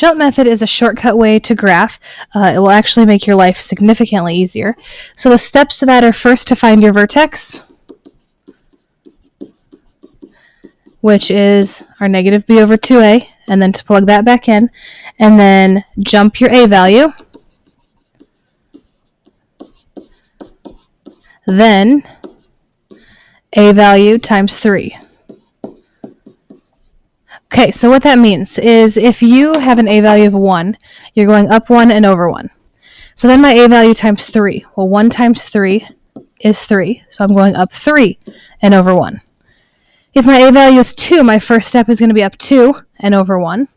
jump method is a shortcut way to graph. It will actually make your life significantly easier. So the steps to that are first to find your vertex, which is our negative b over 2a, and then to plug that back in, and then jump your a value, then a value times 3. Okay, so what that means is if you have an a value of 1, you're going up 1 and over 1. So then my a value times 3. Well, 1 times 3 is 3, so I'm going up 3 and over 1. If my a value is 2, my first step is going to be up 2 and over 1.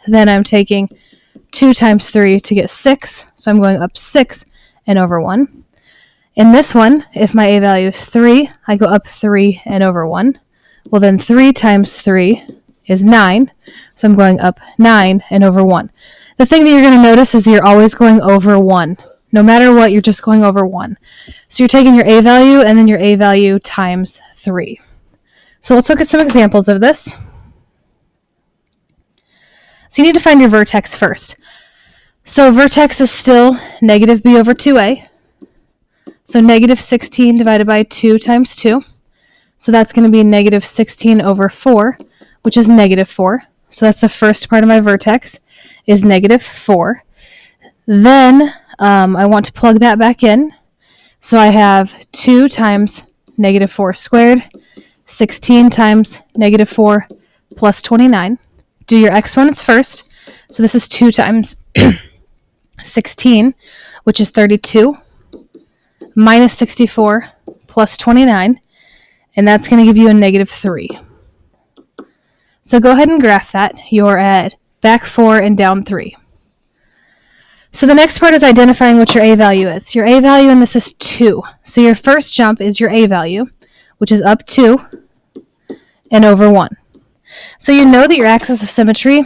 Then I'm taking 2 times 3 to get 6, so I'm going up 6 and over 1. In this one, if my a value is 3, I go up 3 and over 1. Well, then 3 times 3 is 9, so I'm going up 9 and over 1. The thing that you're going to notice is that you're always going over 1. No matter what, you're just going over 1. So you're taking your a value and then your a value times 3. So let's look at some examples of this. So you need to find your vertex first. So vertex is still negative b over 2a. So negative 16 divided by 2 times 2. So that's going to be negative 16 over 4, which is negative 4. So that's the first part of my vertex, is negative 4. Then I want to plug that back in. So I have 2 times negative 4 squared, 16 times negative 4 plus 29. Do your exponents first. So this is 2 times 16, which is 32, minus 64 plus 29, and that's going to give you a negative 3. So go ahead and graph that. You're at back 4 and down 3. So the next part is identifying what your a value is. Your a value in this is 2. So your first jump is your a value, which is up 2 and over 1. So you know that your axis of symmetry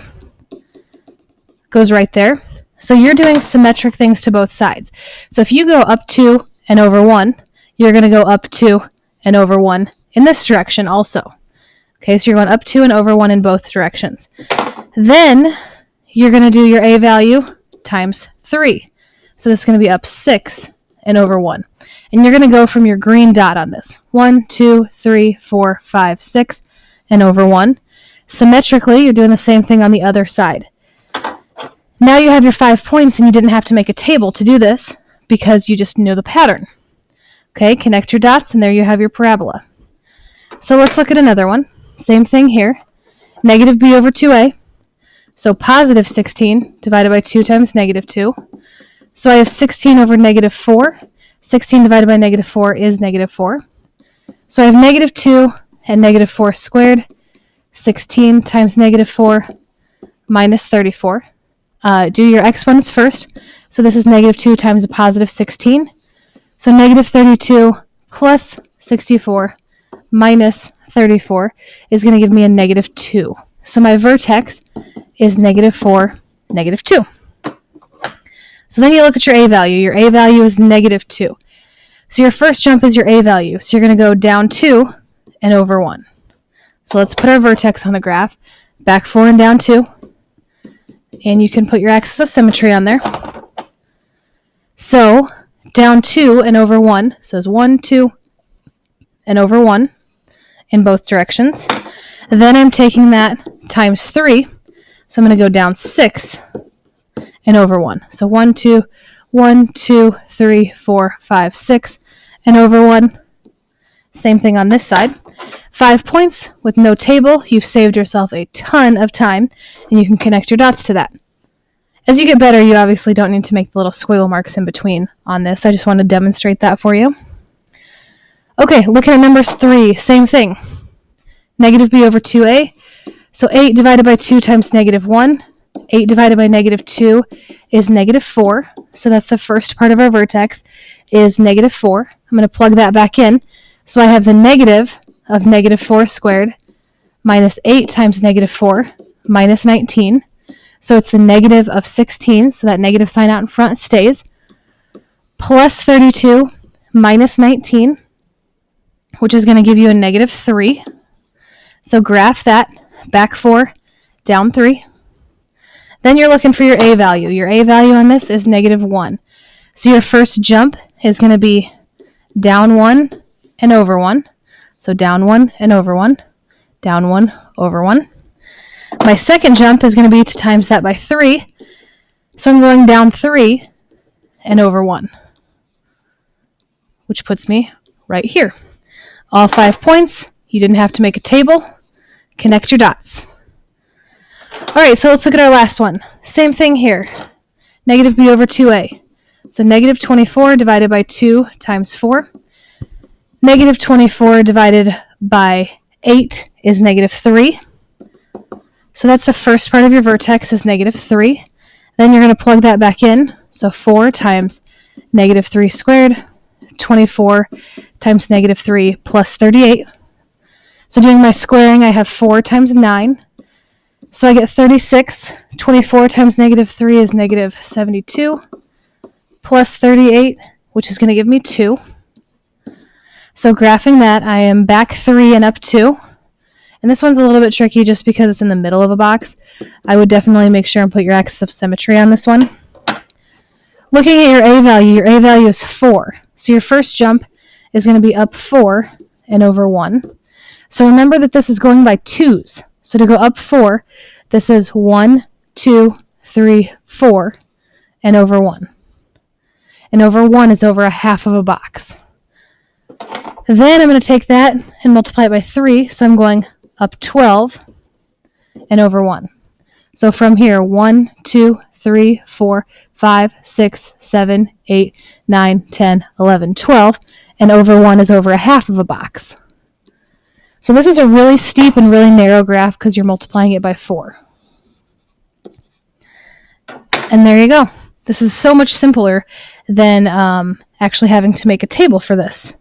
goes right there. So you're doing symmetric things to both sides. So if you go up 2 and over 1, you're going to go up 2 and over 1 in this direction also. Okay, so you're going up 2 and over 1 in both directions. Then you're going to do your a value times 3. So this is going to be up 6 and over 1. And you're going to go from your green dot on this. 1, 2, 3, 4, 5, 6, and over 1. Symmetrically, you're doing the same thing on the other side. Now you have your 5 points, and you didn't have to make a table to do this because you just knew the pattern. Okay, connect your dots, and there you have your parabola. So let's look at another one. Same thing here. Negative b over 2a. So positive 16 divided by 2 times negative 2. So I have 16 over negative 4. 16 divided by negative 4 is negative 4. So I have negative 2 and negative 4 squared. 16 times negative 4 minus 34. Do your exponents first. So this is negative 2 times a positive 16. So negative 32 plus 64 minus 34 is going to give me a negative 2. So my vertex is negative 4, negative 2. So then you look at your a value. Your a value is negative 2. So your first jump is your a value. So you're going to go down 2 and over 1. So let's put our vertex on the graph. Back 4 and down 2. And you can put your axis of symmetry on there. So down 2 and over 1 says 1, 2, and over 1 in both directions. Then I'm taking that times 3. So I'm going to go down 6 and over 1. So 1, 2, 1, 2, 3, 4, 5, 6, and over 1. Same thing on this side. 5 points with no table. You've saved yourself a ton of time, and you can connect your dots to that. As you get better, you obviously don't need to make the little squiggle marks in between on this. I just want to demonstrate that for you. Okay, looking at numbers 3, same thing. Negative b over 2a. So 8 divided by 2 times negative 1. 8 divided by negative 2 is negative 4. So that's the first part of our vertex is negative 4. I'm going to plug that back in. So I have the negative of negative 4 squared minus 8 times negative 4 minus 19. So it's the negative of 16, so that negative sign out in front stays, plus 32 minus 19, which is going to give you a negative 3. So graph that, back 4, down 3. Then you're looking for your A value. Your A value on this is -1. So your first jump is going to be down 1 and over 1. So down 1 and over 1, down 1, over 1. My second jump is going to be to times that by 3. So I'm going down 3 and over 1, which puts me right here. All 5 points. You didn't have to make a table. Connect your dots. All right, so let's look at our last one. Same thing here. Negative b over 2a. So negative 24 divided by 2 times 4. Negative 24 divided by 8 is -3. So that's the first part of your vertex is -3. Then you're going to plug that back in. So 4 times -3 squared, 24 times -3 plus 38. So doing my squaring, I have 4 times 9. So I get 36. 24 times -3 is -72 plus 38, which is going to give me 2. So graphing that, I am back 3 and up 2. And this one's a little bit tricky just because it's in the middle of a box. I would definitely make sure and put your axis of symmetry on this one. Looking at your A value is 4. So your first jump is going to be up 4 and over 1. So remember that this is going by 2s. So to go up 4, this is 1, 2, 3, 4, and over 1. And over 1 is over a half of a box. Then I'm going to take that and multiply it by 3. So I'm going up 12 and over 1. So from here, 1, 2, 3, 4, 5, 6, 7, 8, 9, 10, 11, 12. And over 1 is over a half of a box. So this is a really steep and really narrow graph because you're multiplying it by 4. And there you go. This is so much simpler than actually having to make a table for this.